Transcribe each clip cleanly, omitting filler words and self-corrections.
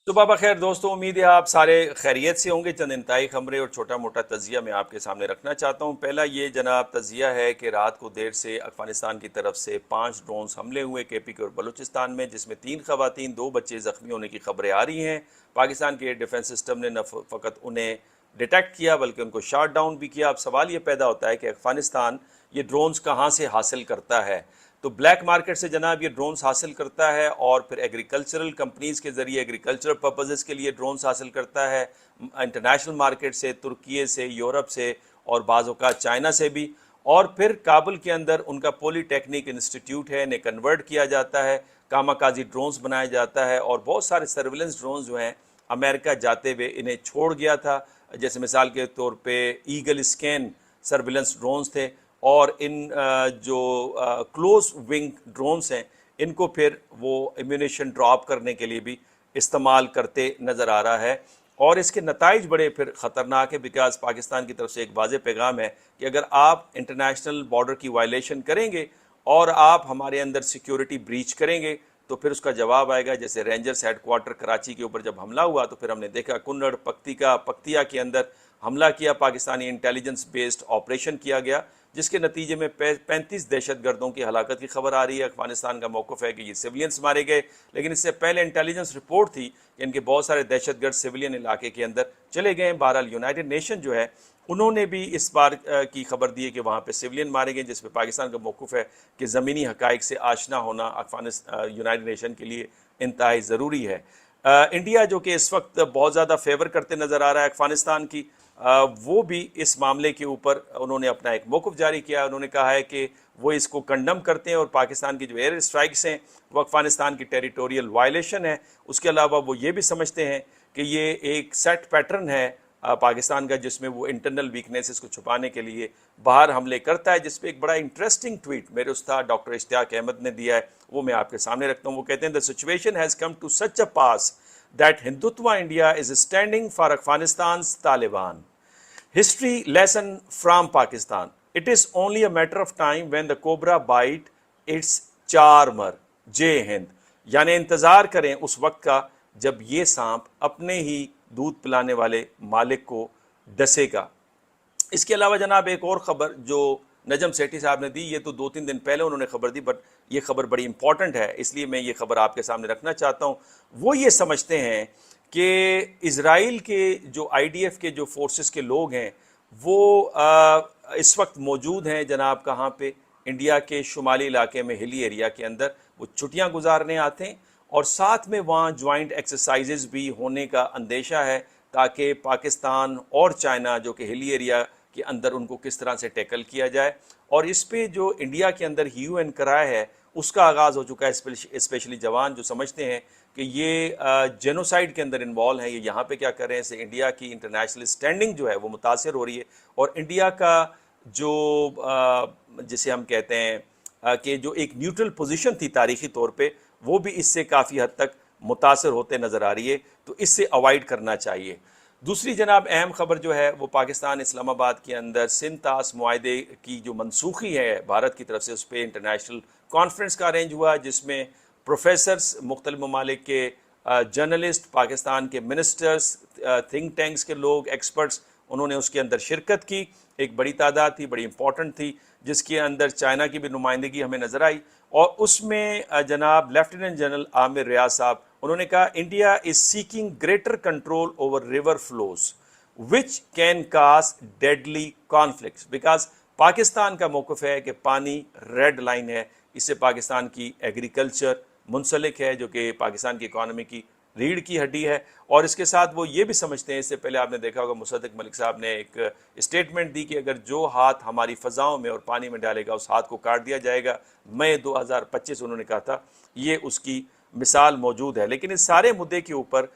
صبح بخیر دوستوں، امید ہے آپ سارے خیریت سے ہوں گے۔ چند انتہائی خبریں اور چھوٹا موٹا تجزیہ میں آپ کے سامنے رکھنا چاہتا ہوں۔ پہلا یہ جناب تجزیہ ہے کہ رات کو دیر سے افغانستان کی طرف سے 5 ڈرونز حملے ہوئے کے پی کے اور بلوچستان میں، جس میں 3 خواتین 2 بچے زخمی ہونے کی خبریں آ رہی ہیں۔ پاکستان کے ڈیفنس سسٹم نے نہ فقط انہیں ڈیٹیکٹ کیا بلکہ ان کو شاٹ ڈاؤن بھی کیا۔ اب سوال یہ پیدا ہوتا ہے کہ افغانستان یہ ڈرونز کہاں سے حاصل کرتا ہے؟ تو بلیک مارکیٹ سے جناب یہ ڈرونز حاصل کرتا ہے، اور پھر ایگریکلچرل کمپنیز کے ذریعے ایگریکلچرل پرپزز کے لیے ڈرونز حاصل کرتا ہے، انٹرنیشنل مارکیٹ سے، ترکیے سے، یورپ سے، اور بعض اوقات چائنا سے بھی، اور پھر کابل کے اندر ان کا پولی ٹیکنیک انسٹیٹیوٹ ہے، انہیں کنورٹ کیا جاتا ہے، کاماکازی ڈرونز بنایا جاتا ہے، اور بہت سارے سرویلنس ڈرونز جو ہیں امریکہ جاتے ہوئے انہیں چھوڑ گیا تھا۔ جیسے مثال کے طور پہ ایگل اسکین سرویلنس ڈرونز تھے، اور ان جو کلوز ونگ ڈرونز ہیں ان کو پھر وہ ایمیونیشن ڈراپ کرنے کے لیے بھی استعمال کرتے نظر آ رہا ہے، اور اس کے نتائج بڑے پھر خطرناک ہے، بیکاز پاکستان کی طرف سے ایک واضح پیغام ہے کہ اگر آپ انٹرنیشنل بارڈر کی وائلیشن کریں گے اور آپ ہمارے اندر سیکیورٹی بریچ کریں گے تو پھر اس کا جواب آئے گا۔ جیسے رینجرز ہیڈ کوارٹر کراچی کے اوپر جب حملہ ہوا تو پھر ہم نے دیکھا کنڑ پکتیا کے اندر حملہ کیا، پاکستانی انٹیلیجنس بیسڈ آپریشن کیا گیا، جس کے نتیجے میں 35 دہشت گردوں کی ہلاکت کی خبر آ رہی ہے۔ افغانستان کا موقف ہے کہ یہ سویلینز مارے گئے، لیکن اس سے پہلے انٹیلیجنس رپورٹ تھی کہ ان کے بہت سارے دہشت گرد سویلین علاقے کے اندر چلے گئے ہیں۔ بہرحال یونائٹڈ نیشن جو ہے انہوں نے بھی اس بار کی خبر دی ہے کہ وہاں پہ سویلین مارے گئے، جس پہ پاکستان کا موقف ہے کہ زمینی حقائق سے آشنا ہونا یونائٹڈ نیشن کے لیے انتہائی ضروری ہے۔ انڈیا جو کہ اس وقت بہت زیادہ فیور کرتے نظر آ رہا ہے افغانستان کی، وہ بھی اس معاملے کے اوپر انہوں نے اپنا ایک موقف جاری کیا۔ انہوں نے کہا ہے کہ وہ اس کو کنڈم کرتے ہیں، اور پاکستان کی جو ایئر اسٹرائکس ہیں وہ افغانستان کی ٹیریٹوریل وائلیشن ہے۔ اس کے علاوہ وہ یہ بھی سمجھتے ہیں کہ یہ ایک سیٹ پیٹرن ہے پاکستان کا، جس میں وہ انٹرنل ویکنیسز کو چھپانے کے لیے باہر حملے کرتا ہے، جس پہ ایک بڑا انٹرسٹنگ ٹویٹ میرے استاد ڈاکٹر اشتیاق احمد نے دیا ہے، وہ میں آپ کے سامنے رکھتا ہوں۔ وہ کہتے ہیں the situation has come to such a pass that Hindutva India is standing for Afghanistan's Taliban. History lesson from Pakistan. It is only a matter of time when the cobra bite its charmer. جے ہند، یعنی انتظار کریں اس وقت کا جب یہ سانپ اپنے ہی دودھ پلانے والے مالک کو ڈسے گا۔ اس کے علاوہ جناب ایک اور خبر جو نجم سیٹھی صاحب نے دی، یہ تو 2-3 دن پہلے انہوں نے خبر دی، بٹ یہ خبر بڑی امپورٹنٹ ہے، اس لیے میں یہ خبر آپ کے سامنے رکھنا چاہتا ہوں۔ وہ یہ سمجھتے ہیں کہ اسرائیل کے جو آئی ڈی ایف کے جو فورسز کے لوگ ہیں وہ اس وقت موجود ہیں جناب کہاں پہ، انڈیا کے شمالی علاقے میں ہلی ایریا کے اندر وہ چھٹیاں گزارنے آتے ہیں، اور ساتھ میں وہاں جوائنٹ ایکسرسائزز بھی ہونے کا اندیشہ ہے، تاکہ پاکستان اور چائنا جو کہ ہلی ایریا کے اندر ان کو کس طرح سے ٹیکل کیا جائے۔ اور اس پہ جو انڈیا کے اندر ہیو این کرائے ہے اس کا آغاز ہو چکا ہے، اسپیشلی جوان جو سمجھتے ہیں کہ یہ جینوسائیڈ کے اندر انوالو ہیں، یہ یہاں پہ کیا کر رہے ہیں، سے انڈیا کی انٹرنیشنل اسٹینڈنگ جو ہے وہ متاثر ہو رہی ہے، اور انڈیا کا جو جسے ہم کہتے ہیں کہ جو ایک نیوٹرل پوزیشن تھی تاریخی طور پہ، وہ بھی اس سے کافی حد تک متاثر ہوتے نظر آ رہی ہے، تو اس سے اوائڈ کرنا چاہیے۔ دوسری جناب اہم خبر جو ہے وہ پاکستان اسلام آباد کے اندر سندھ طاس معاہدے کی جو منسوخی ہے بھارت کی طرف سے، اس پہ انٹرنیشنل کانفرنس کا ارینج ہوا، جس میں پروفیسرز، مختلف ممالک کے جرنلسٹ، پاکستان کے منسٹرز، تھنک ٹینکس کے لوگ، ایکسپرٹس، انہوں نے اس کے اندر شرکت کی۔ ایک بڑی تعداد تھی، بڑی امپورٹنٹ تھی، جس کے اندر چائنا کی بھی نمائندگی ہمیں نظر آئی، اور اس میں جناب لیفٹیننٹ جنرل عامر ریاض صاحب انہوں نے کہا India is seeking greater control over river flows which can cause deadly conflicts, because Pakistan کا موقف ہے کہ پانی ریڈ لائن ہے، اس سے پاکستان کی ایگریکلچر منسلک ہے، جو کہ پاکستان کی اکانومی کی ریڑھ کی ہڈی ہے، اور اس کے ساتھ وہ یہ بھی سمجھتے ہیں، اس سے پہلے آپ نے دیکھا ہوگا مصدق ملک صاحب نے ایک اسٹیٹمنٹ دی کہ اگر جو ہاتھ ہماری فضاؤں میں اور پانی میں ڈالے گا اس ہاتھ کو کاٹ دیا جائے گا۔ مئی 2025 انہوں نے کہا تھا، یہ اس کی مثال موجود ہے۔ لیکن اس سارے مدعے کے اوپر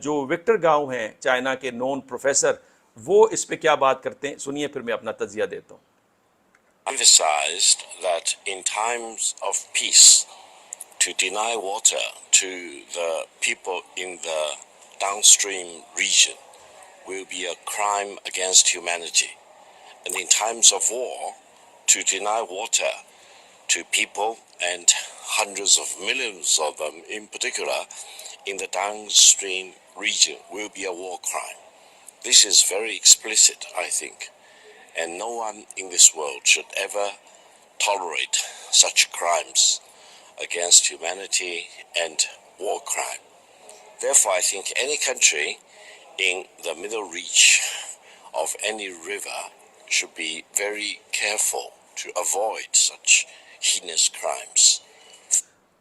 جو وکٹر گاؤں ہیں چائنا کے نون پروفیسر، وہ اس پہ کیا بات کرتے ہیں سنیے، پھر میں اپنا تجزیہ دیتا ہوں۔ Emphasized that in times of peace, to deny water to the people in the downstream region will be a crime against humanity. And in times of war, to deny water to people, and hundreds of millions of them in particular, in the downstream region will be a war crime. This is very explicit, I think, and no one in this world should ever tolerate such crimes against humanity and war crime. Therefore, I think any country in the middle reach of any river should be very careful to avoid such heinous crimes.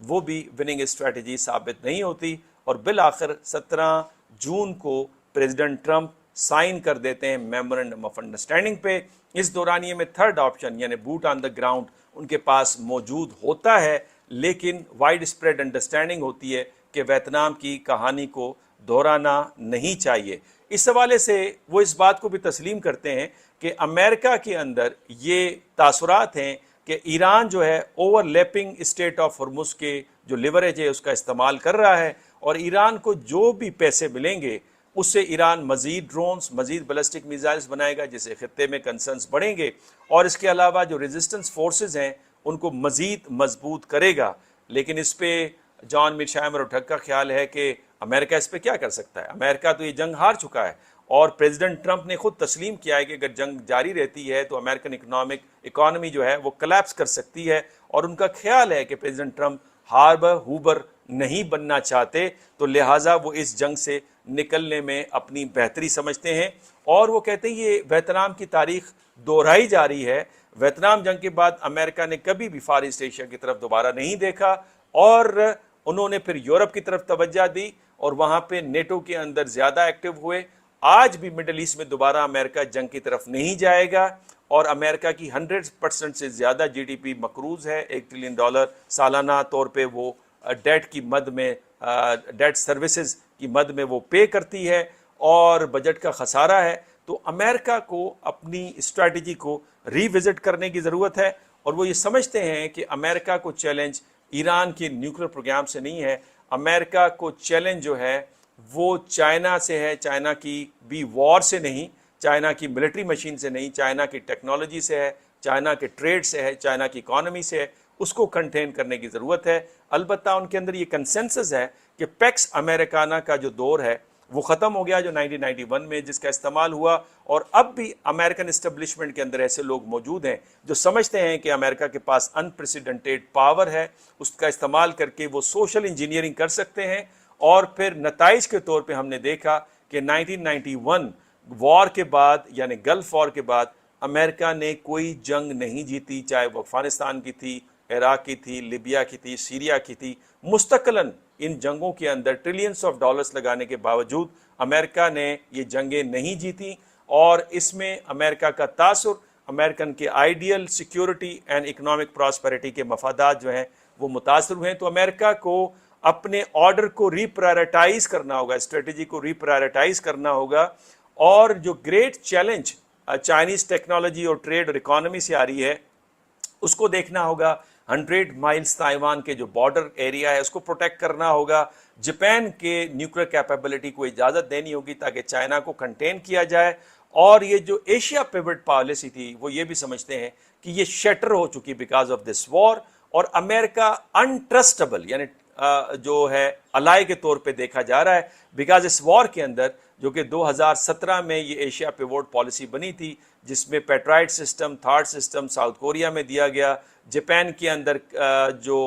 وہ بھی winning strategy ثابت نہیں ہوتی، اور بالآخر 17 جون کو president Trump sign کر دیتے ہیں میمورنڈم آف انڈرسٹینڈنگ پہ۔ اس دورانیے میں تھرڈ آپشن یعنی بوٹ آن دا گراؤنڈ ان کے پاس موجود ہوتا ہے، لیکن وائڈ اسپریڈ انڈرسٹینڈنگ ہوتی ہے کہ ویتنام کی کہانی کو دہرانا نہیں چاہیے۔ اس حوالے سے وہ اس بات کو بھی تسلیم کرتے ہیں کہ امریکہ کے اندر یہ تاثرات ہیں کہ ایران جو ہے over lapping state of Hormuz کے جو لیوریج ہے اس کا استعمال کر رہا ہے، اور ایران کو جو بھی پیسے ملیں گے اس سے ایران مزید ڈرونز، مزید بیلسٹک میزائلز بنائے گا، جس سے خطے میں کنسرنز بڑھیں گے، اور اس کے علاوہ جو ریزسٹنس فورسز ہیں ان کو مزید مضبوط کرے گا۔ لیکن اس پہ جان میر شائمر اٹھک کا خیال ہے کہ امریکہ اس پہ کیا کر سکتا ہے؟ امریکہ تو یہ جنگ ہار چکا ہے، اور پریزیڈنٹ ٹرمپ نے خود تسلیم کیا ہے کہ اگر جنگ جاری رہتی ہے تو امریکن اکانومی جو ہے وہ کلیپس کر سکتی ہے، اور ان کا خیال ہے کہ پریزیڈنٹ ٹرمپ ہاربر ہوبر نہیں بننا چاہتے، تو لہٰذا وہ اس جنگ سے نکلنے میں اپنی بہتری سمجھتے ہیں، اور وہ کہتے ہیں یہ ویتنام کی تاریخ دہرائی جا رہی ہے۔ ویتنام جنگ کے بعد امریکہ نے کبھی بھی فار ایسٹ ایشیا کی طرف دوبارہ نہیں دیکھا، اور انہوں نے پھر یورپ کی طرف توجہ دی اور وہاں پہ نیٹو کے اندر زیادہ ایکٹیو ہوئے۔ آج بھی مڈل ایسٹ میں دوبارہ امریکہ جنگ کی طرف نہیں جائے گا، اور امریکہ کی 100% سے زیادہ جی ڈی پی مقروض ہے، $1 ٹریلین سالانہ طور پہ وہ ڈیٹ کی مد میں، ڈیٹ سروسز کی مد میں وہ پے کرتی ہے، اور بجٹ کا خسارہ ہے۔ تو امریکہ کو اپنی اسٹریٹجی کو ری وزٹ کرنے کی ضرورت ہے، اور وہ یہ سمجھتے ہیں کہ امریکہ کو چیلنج ایران کے نیوکلیر پروگرام سے نہیں ہے، امریکہ کو چیلنج جو ہے وہ چائنا سے ہے، چائنا کی بھی وار سے نہیں، چائنا کی ملٹری مشین سے نہیں، چائنا کی ٹیکنالوجی سے ہے، چائنا کے ٹریڈ سے ہے، چائنا کی اکانومی سے ہے، اس کو کنٹین کرنے کی ضرورت ہے۔ البتہ ان کے اندر یہ کنسنسس ہے کہ پیکس امریکانہ کا جو دور ہے وہ ختم ہو گیا جو 1991 میں جس کا استعمال ہوا، اور اب بھی امریکن اسٹیبلشمنٹ کے اندر ایسے لوگ موجود ہیں جو سمجھتے ہیں کہ امریکہ کے پاس انپریسیڈنٹیڈ پاور ہے، اس کا استعمال کر کے وہ سوشل انجینئرنگ کر سکتے ہیں، اور پھر نتائج کے طور پہ ہم نے دیکھا کہ 1991 وار کے بعد یعنی گلف وار کے بعد امریکہ نے کوئی جنگ نہیں جیتی، چاہے وہ افغانستان کی تھی، عراق کی تھی، لیبیا کی تھی، سیریا کی تھی۔ مستقلاً ان جنگوں کے اندر ٹریلینز آف ڈالرز لگانے کے باوجود امریکہ نے یہ جنگیں نہیں جیتی، اور اس میں امریکہ کا تاثر امریکن کے ideal security and economic prosperity کے مفادات جو ہیں وہ متاثر ہوئے ہیں۔ تو امریکہ کو اپنے آرڈر کو ری پرائرٹائز کرنا ہوگا، اسٹریٹجی کو ری پرائرٹائز کرنا ہوگا، اور جو گریٹ چیلنج چائنیز ٹیکنالوجی اور ٹریڈ اور اکانومی سے آ رہی ہے اس کو دیکھنا ہوگا۔ 100 مائلز تائیوان کے جو بارڈر ایریا ہے اس کو پروٹیکٹ کرنا ہوگا۔ جاپان کے نیوکلیر کیپیبلٹی کو اجازت دینی ہوگی تاکہ چائنا کو کنٹین کیا جائے، اور یہ جو ایشیا پیوٹ پالیسی تھی وہ یہ بھی سمجھتے ہیں کہ یہ شیٹر ہو چکی بیکاز آف دس وار، اور امریکہ انٹرسٹیبل یعنی جو ہے الائے کے طور پہ دیکھا جا رہا ہے بیکاز اس وار کے اندر جو کہ 2017 میں یہ ایشیا پیوٹ پالیسی بنی تھی، جس میں Patriot system, THAAD system South Korea میں دیا گیا، جاپان کے اندر جو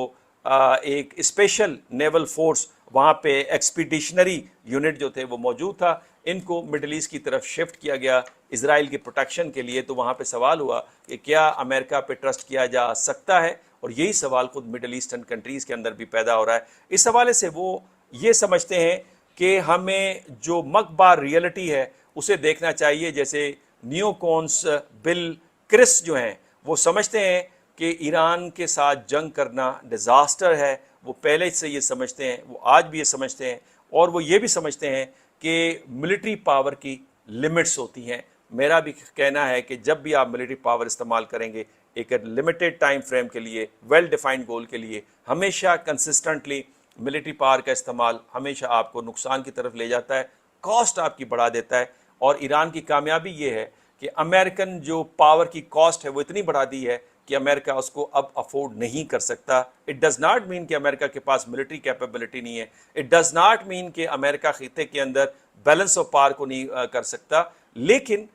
ایک اسپیشل نیول فورس وہاں پہ ایکسپیڈیشنری یونٹ جو تھے وہ موجود تھا، ان کو مڈل ایسٹ کی طرف شفٹ کیا گیا اسرائیل کی پروٹیکشن کے لیے۔ تو وہاں پہ سوال ہوا کہ کیا امریکہ پہ ٹرسٹ کیا جا سکتا ہے، اور یہی سوال خود مڈل ایسٹرن کنٹریز کے اندر بھی پیدا ہو رہا ہے۔ اس حوالے سے وہ یہ سمجھتے ہیں کہ ہمیں جو مکبار ریئلٹی ہے اسے دیکھنا چاہیے، جیسے نیو کونس بل کرس جو ہیں وہ سمجھتے ہیں کہ ایران کے ساتھ جنگ کرنا ڈیزاسٹر ہے، وہ پہلے سے یہ سمجھتے ہیں، وہ آج بھی یہ سمجھتے ہیں، اور وہ یہ بھی سمجھتے ہیں کہ ملٹری پاور کی لمٹس ہوتی ہیں۔ میرا بھی کہنا ہے کہ جب بھی آپ ملٹری پاور استعمال کریں گے ایک لمیٹڈ ٹائم فریم کے لیے، ویل ڈیفائنڈ گول کے لیے، ہمیشہ کنسسٹنٹلی ملٹری پاور کا استعمال ہمیشہ آپ کو نقصان کی طرف لے جاتا ہے، کاسٹ آپ کی بڑھا دیتا ہے، اور ایران کی کامیابی یہ ہے کہ امریکن جو پاور کی کاسٹ ہے وہ اتنی بڑھا دی ہے کہ امریکہ اس کو اب افورڈ نہیں کر سکتا۔ اٹ ڈز ناٹ مین کہ امریکہ کے پاس ملٹری کیپیبلٹی نہیں ہے، اٹ ڈز ناٹ مین کہ امریکہ خطے کے اندر بیلنس آف پاور کو نہیں کر سکتا، لیکن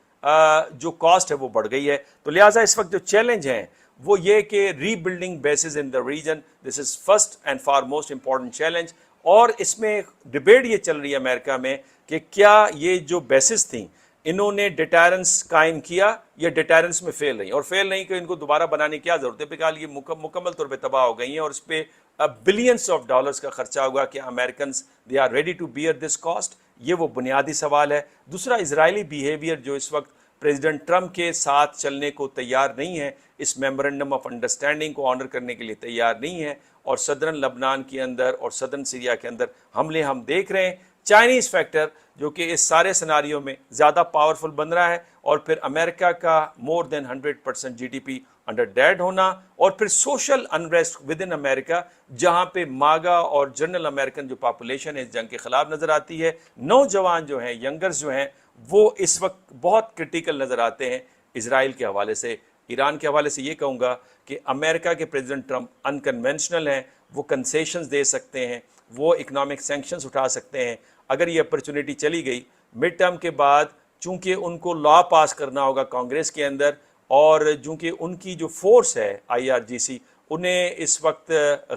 جو کاسٹ ہے وہ بڑھ گئی ہے۔ تو لہٰذا اس وقت جو چیلنج ہیں وہ یہ کہ rebuilding bases in the region, this is first and foremost important challenge, اور اس میں ڈبیٹ یہ چل رہی ہے امریکہ میں کہ کیا یہ جو بیسز تھیں انہوں نے ڈیٹرنس قائم کیا یا ڈیٹرنس میں فیل نہیں، اور فیل نہیں کہ ان کو دوبارہ بنانے کی کیا ضرورت ہے، بکال یہ مکمل طور پہ تباہ ہو گئی ہیں، اور اس پہ بلینس آف ڈالرز کا خرچہ ہوگا کہ Americans they are ready to bear this cost. یہ وہ بنیادی سوال ہے. دوسرا اسرائیلی بیہیویئر جو اس وقت پریزیڈنٹ ٹرمپ کے ساتھ چلنے کو تیار نہیں ہے, اس میمورنڈم آف انڈرسٹینڈنگ کو آنر کرنے کے لیے تیار نہیں ہے, اور صدرن لبنان کے اندر اور صدرن سیریا کے اندر حملے ہم دیکھ رہے ہیں. چائنیز فیکٹر جو کہ اس سارے سناریوں میں زیادہ پاورفل بن رہا ہے, اور پھر امریکہ کا more than 100% G D P indebted ہونا, اور پھر سوشل انریسٹ ود ان امریکہ جہاں پہ ماگا اور جنرل امریکن جو پاپولیشن ہے اس جنگ کے خلاف نظر آتی ہے. نوجوان جو ہیں, ینگرز جو ہیں, وہ اس وقت بہت کرٹیکل نظر آتے ہیں. اسرائیل کے حوالے سے, ایران کے حوالے سے یہ کہوں گا کہ امریکہ کے پریزیڈنٹ ٹرمپ انکنونشنل ہیں, وہ کنسیشنز دے سکتے ہیں, وہ اکنامک سینکشنز اٹھا سکتے ہیں. اگر یہ اپرچونٹی چلی گئی مڈ ٹرم کے بعد, چونکہ ان کو لا پاس کرنا ہوگا کانگریس کے اندر, اور چونکہ ان کی جو فورس ہے IRGC انہیں اس وقت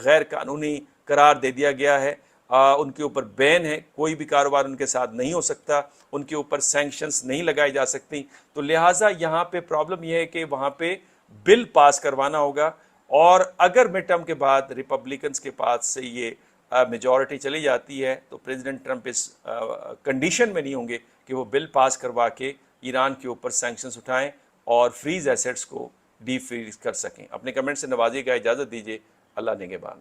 غیر قانونی قرار دے دیا گیا ہے, ان کے اوپر بین ہے, کوئی بھی کاروبار ان کے ساتھ نہیں ہو سکتا, ان کے اوپر سینکشنز نہیں لگائی جا سکتی. تو لہٰذا یہاں پہ پرابلم یہ ہے کہ وہاں پہ بل پاس کروانا ہوگا, اور اگر مڈ ٹرم کے بعد ریپبلکنز کے پاس سے یہ میجورٹی چلی جاتی ہے تو پریزیڈنٹ ٹرمپ اس کنڈیشن میں نہیں ہوں گے کہ وہ بل پاس کروا کے ایران کے اوپر سینکشنز اٹھائیں اور فریز ایسیٹس کو ڈی فریز کر سکیں. اپنے کمنٹ سے نوازی کا اجازت دیجیے. اللہ نگہبان.